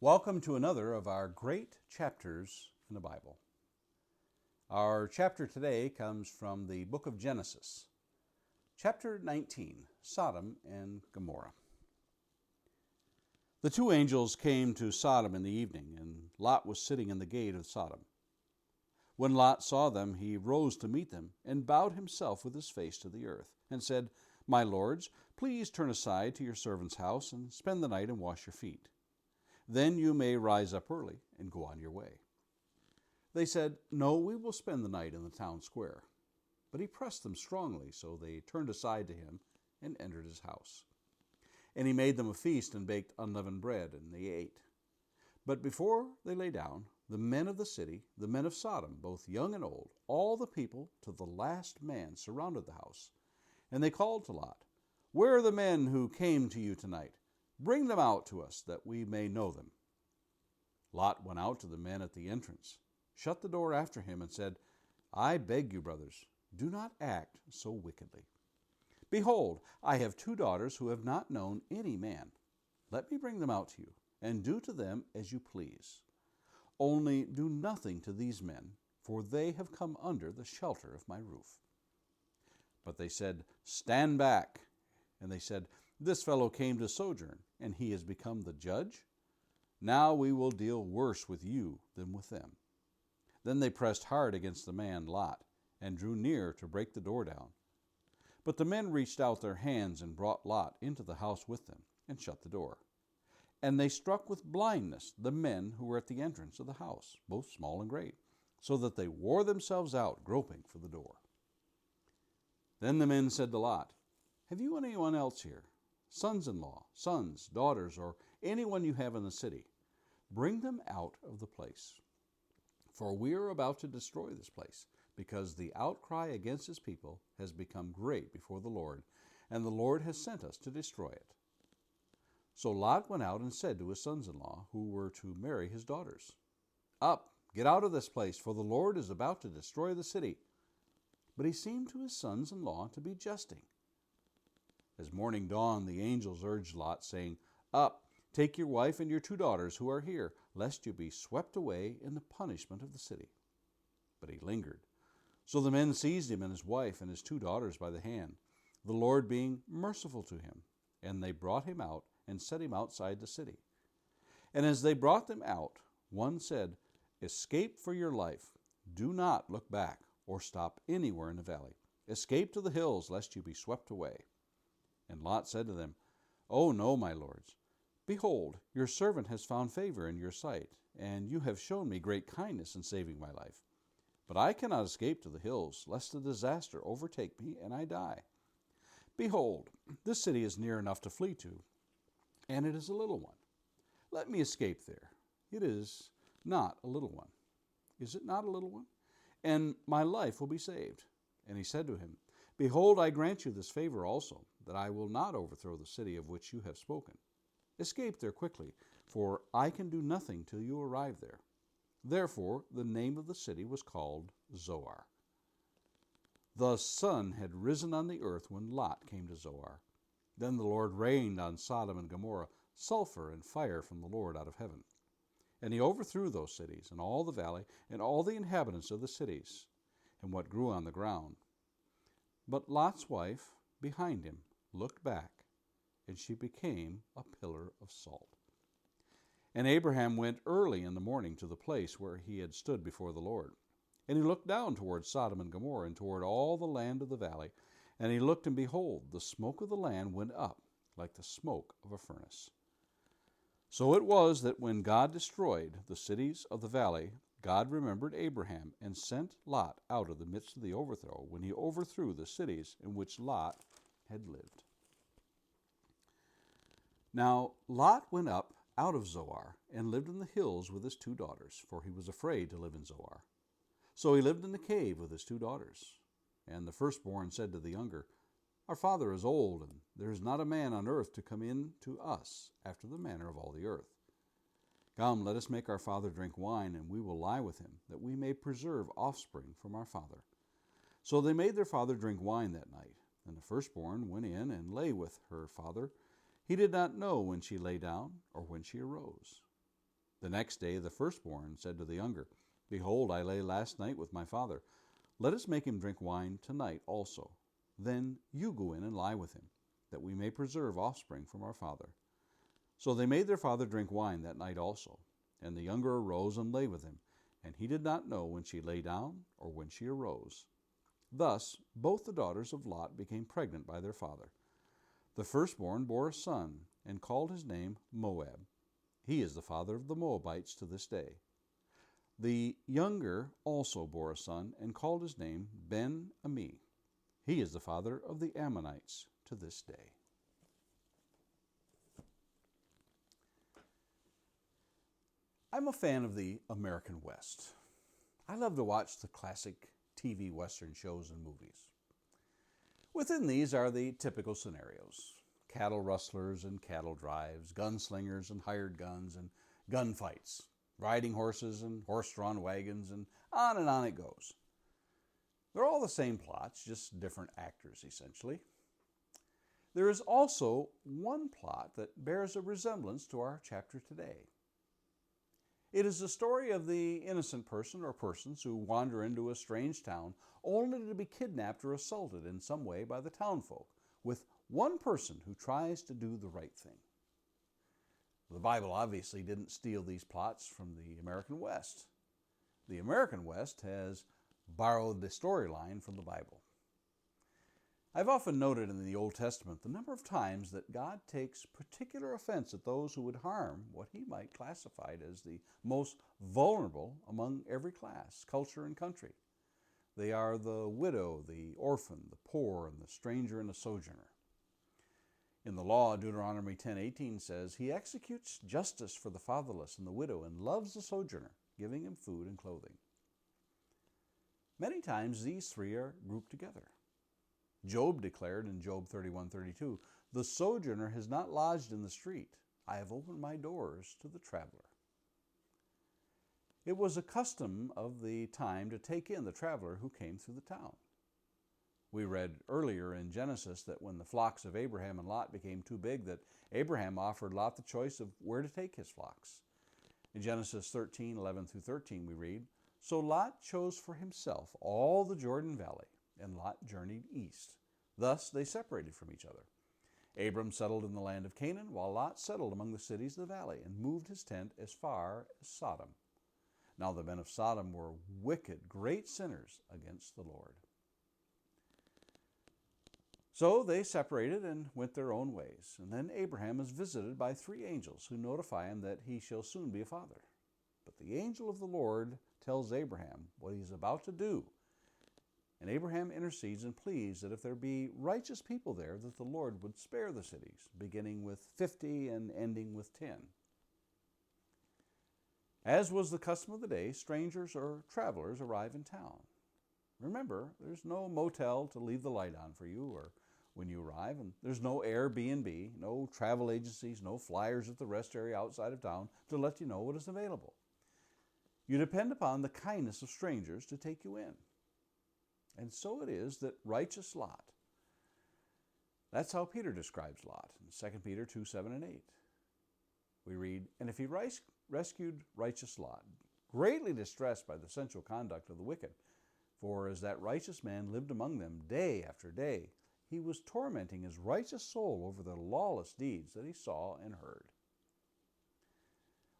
Welcome to another of our great chapters in the Bible. Our chapter today comes from the book of Genesis, chapter 19, Sodom and Gomorrah. The two angels came to Sodom in the evening, and Lot was sitting in the gate of Sodom. When Lot saw them, he rose to meet them and bowed himself with his face to the earth and said, "My lords, please turn aside to your servant's house and spend the night and wash your feet. Then you may rise up early and go on your way." They said, "No, we will spend the night in the town square." But he pressed them strongly, so they turned aside to him and entered his house. And he made them a feast and baked unleavened bread, and they ate. But before they lay down, the men of the city, the men of Sodom, both young and old, all the people to the last man, surrounded the house. And they called to Lot, "Where are the men who came to you tonight? Bring them out to us, that we may know them." Lot went out to the men at the entrance, shut the door after him, and said, "I beg you, brothers, do not act so wickedly. Behold, I have two daughters who have not known any man. Let me bring them out to you, and do to them as you please. Only do nothing to these men, for they have come under the shelter of my roof." But they said, "Stand back." And they said, "This fellow came to sojourn, and he has become the judge? Now we will deal worse with you than with them." Then they pressed hard against the man Lot, and drew near to break the door down. But the men reached out their hands and brought Lot into the house with them, and shut the door. And they struck with blindness the men who were at the entrance of the house, both small and great, so that they wore themselves out, groping for the door. Then the men said to Lot, "Have you anyone else here? Sons-in-law, sons, daughters, or anyone you have in the city? Bring them out of the place. For we are about to destroy this place, because the outcry against his people has become great before the Lord, and the Lord has sent us to destroy it." So Lot went out and said to his sons-in-law, who were to marry his daughters, "Up, get out of this place, for the Lord is about to destroy the city." But he seemed to his sons-in-law to be jesting. As morning dawned, the angels urged Lot, saying, "Up, take your wife and your two daughters who are here, lest you be swept away in the punishment of the city." But he lingered. So the men seized him and his wife and his two daughters by the hand, the Lord being merciful to him. And they brought him out and set him outside the city. And as they brought them out, one said, "Escape for your life. Do not look back or stop anywhere in the valley. Escape to the hills, lest you be swept away." And Lot said to them, "Oh no, my lords. Behold, your servant has found favor in your sight, and you have shown me great kindness in saving my life. But I cannot escape to the hills, lest the disaster overtake me and I die. Behold, this city is near enough to flee to, and it is a little one. Let me escape there. It is not a little one. Is it not a little one? And my life will be saved." And he said to him, "Behold, I grant you this favor also, that I will not overthrow the city of which you have spoken. Escape there quickly, for I can do nothing till you arrive there." Therefore the name of the city was called Zoar. The sun had risen on the earth when Lot came to Zoar. Then the Lord rained on Sodom and Gomorrah sulfur and fire from the Lord out of heaven. And he overthrew those cities, and all the valley, and all the inhabitants of the cities, and what grew on the ground. But Lot's wife, behind him, looked back, and she became a pillar of salt. And Abraham went early in the morning to the place where he had stood before the Lord. And he looked down toward Sodom and Gomorrah, and toward all the land of the valley. And he looked, and behold, the smoke of the land went up like the smoke of a furnace. So it was that when God destroyed the cities of the valley, God remembered Abraham and sent Lot out of the midst of the overthrow, when he overthrew the cities in which Lot had lived. Now Lot went up out of Zoar and lived in the hills with his two daughters, for he was afraid to live in Zoar. So he lived in the cave with his two daughters. And the firstborn said to the younger, "Our father is old, and there is not a man on earth to come in to us after the manner of all the earth. Come, let us make our father drink wine, and we will lie with him, that we may preserve offspring from our father." So they made their father drink wine that night. And the firstborn went in and lay with her father. He did not know when she lay down or when she arose. The next day the firstborn said to the younger, Behold, I lay last night with my father. Let us make him drink wine tonight also. Then you go in and lie with him, that we may preserve offspring from our father. So they made their father drink wine that night also. And the younger arose and lay with him, and he did not know when she lay down or when she arose. Thus both the daughters of Lot became pregnant by their father. The firstborn bore a son, and called his name Moab. He is the father of the Moabites to this day. The younger also bore a son, and called his name Ben-Ami. He is the father of the Ammonites to this day. I'm a fan of the American West. I love to watch the classic TV Western shows and movies. Within these are the typical scenarios: cattle rustlers and cattle drives, gunslingers and hired guns and gunfights, riding horses and horse-drawn wagons, and on it goes. They're all the same plots, just different actors, essentially. There is also one plot that bears a resemblance to our chapter today. It is the story of the innocent person or persons who wander into a strange town only to be kidnapped or assaulted in some way by the townfolk, with one person who tries to do the right thing. The Bible obviously didn't steal these plots from the American West. The American West has borrowed the storyline from the Bible. I've often noted in the Old Testament the number of times that God takes particular offense at those who would harm what he might classify as the most vulnerable among every class, culture, and country. They are the widow, the orphan, the poor, and the stranger and the sojourner. In the law, Deuteronomy 10:18 says, He executes justice for the fatherless and the widow and loves the sojourner, giving him food and clothing. Many times these three are grouped together. Job declared in Job 31:32, The sojourner has not lodged in the street. I have opened my doors to the traveler. It was a custom of the time to take in the traveler who came through the town. We read earlier in Genesis that when the flocks of Abraham and Lot became too big, that Abraham offered Lot the choice of where to take his flocks. In Genesis 13:11-13 we read, So Lot chose for himself all the Jordan Valley, and Lot journeyed east. Thus they separated from each other. Abram settled in the land of Canaan, while Lot settled among the cities of the valley and moved his tent as far as Sodom. Now the men of Sodom were wicked, great sinners against the Lord. So they separated and went their own ways. And then Abraham is visited by three angels who notify him that he shall soon be a father. But the angel of the Lord tells Abraham what he is about to do. And Abraham intercedes and pleads that if there be righteous people there, that the Lord would spare the cities, beginning with 50 and ending with 10. As was the custom of the day, strangers or travelers arrive in town. Remember, there's no motel to leave the light on for you or when you arrive, and there's no Airbnb, no travel agencies, no flyers at the rest area outside of town to let you know what is available. You depend upon the kindness of strangers to take you in. And so it is that righteous Lot, that's how Peter describes Lot in 2 Peter 2:7-8. We read, And if he rescued righteous Lot, greatly distressed by the sensual conduct of the wicked, for as that righteous man lived among them day after day, he was tormenting his righteous soul over the lawless deeds that he saw and heard.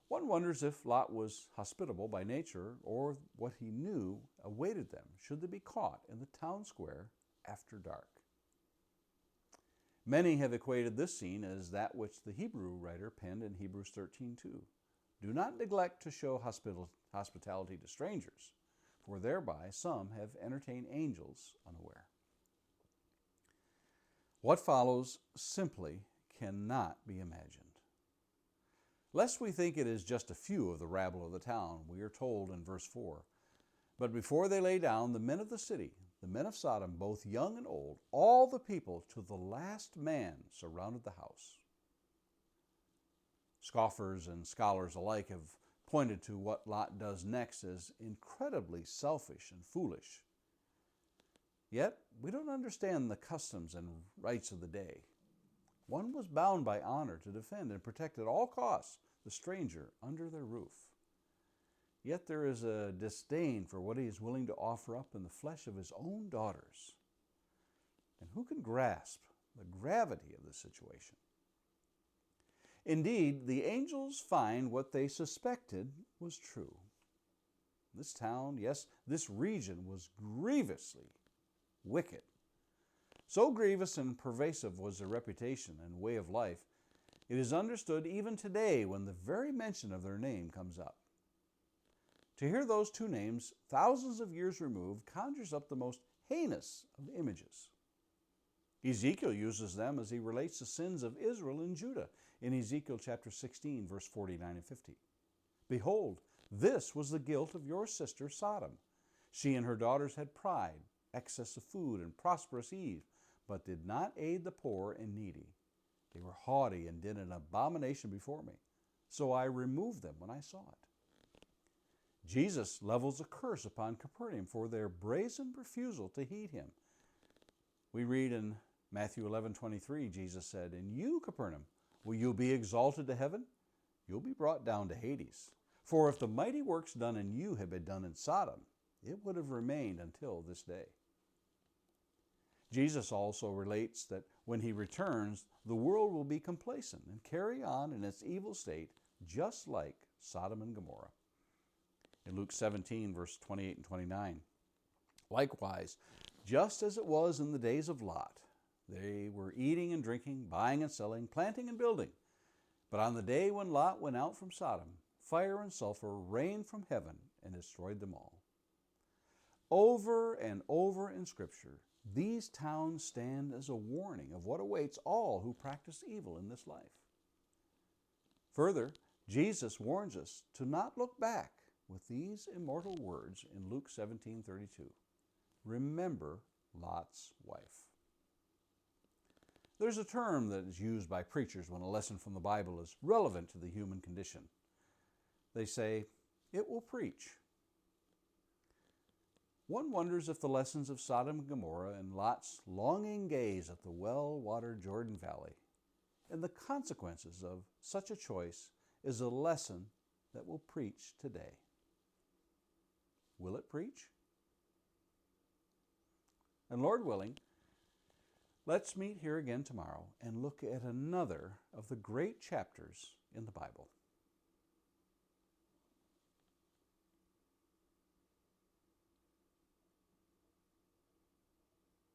One wonders if Lot was hospitable by nature or what he knew awaited them should they be caught in the town square after dark. Many have equated this scene as that which the Hebrew writer penned in Hebrews 13:2. Do not neglect to show hospitality to strangers, for thereby some have entertained angels unaware. What follows simply cannot be imagined. Lest we think it is just a few of the rabble of the town, we are told in verse 4, But before they lay down, the men of the city, the men of Sodom, both young and old, all the people to the last man surrounded the house. Scoffers and scholars alike have pointed to what Lot does next as incredibly selfish and foolish. Yet, we don't understand the customs and rites of the day. One was bound by honor to defend and protect at all costs the stranger under their roof. Yet there is a disdain for what he is willing to offer up in the flesh of his own daughters. And who can grasp the gravity of the situation? Indeed, the angels find what they suspected was true. This town, yes, this region was grievously wicked. So grievous and pervasive was their reputation and way of life, it is understood even today when the very mention of their name comes up. To hear those two names, thousands of years removed, conjures up the most heinous of images. Ezekiel uses them as he relates the sins of Israel and Judah in Ezekiel chapter 16, verse 49 and 50. Behold, this was the guilt of your sister Sodom. She and her daughters had pride, excess of food, and prosperous ease, but did not aid the poor and needy. They were haughty and did an abomination before me. So I removed them when I saw it. Jesus levels a curse upon Capernaum for their brazen refusal to heed him. We read in Matthew 11:23, Jesus said, "And you, Capernaum, will you be exalted to heaven? You'll be brought down to Hades. For if the mighty works done in you had been done in Sodom, it would have remained until this day." Jesus also relates that when he returns, the world will be complacent and carry on in its evil state, just like Sodom and Gomorrah. In Luke 17, verse 28 and 29, likewise, just as it was in the days of Lot, they were eating and drinking, buying and selling, planting and building. But on the day when Lot went out from Sodom, fire and sulfur rained from heaven and destroyed them all. Over and over in Scripture, these towns stand as a warning of what awaits all who practice evil in this life. Further, Jesus warns us to not look back with these immortal words in Luke 17:32. Remember Lot's wife. There's a term that is used by preachers when a lesson from the Bible is relevant to the human condition. They say, "It will preach." One wonders if the lessons of Sodom and Gomorrah and Lot's longing gaze at the well-watered Jordan Valley and the consequences of such a choice is a lesson that will preach today. Will it preach? And Lord willing, let's meet here again tomorrow and look at another of the great chapters in the Bible.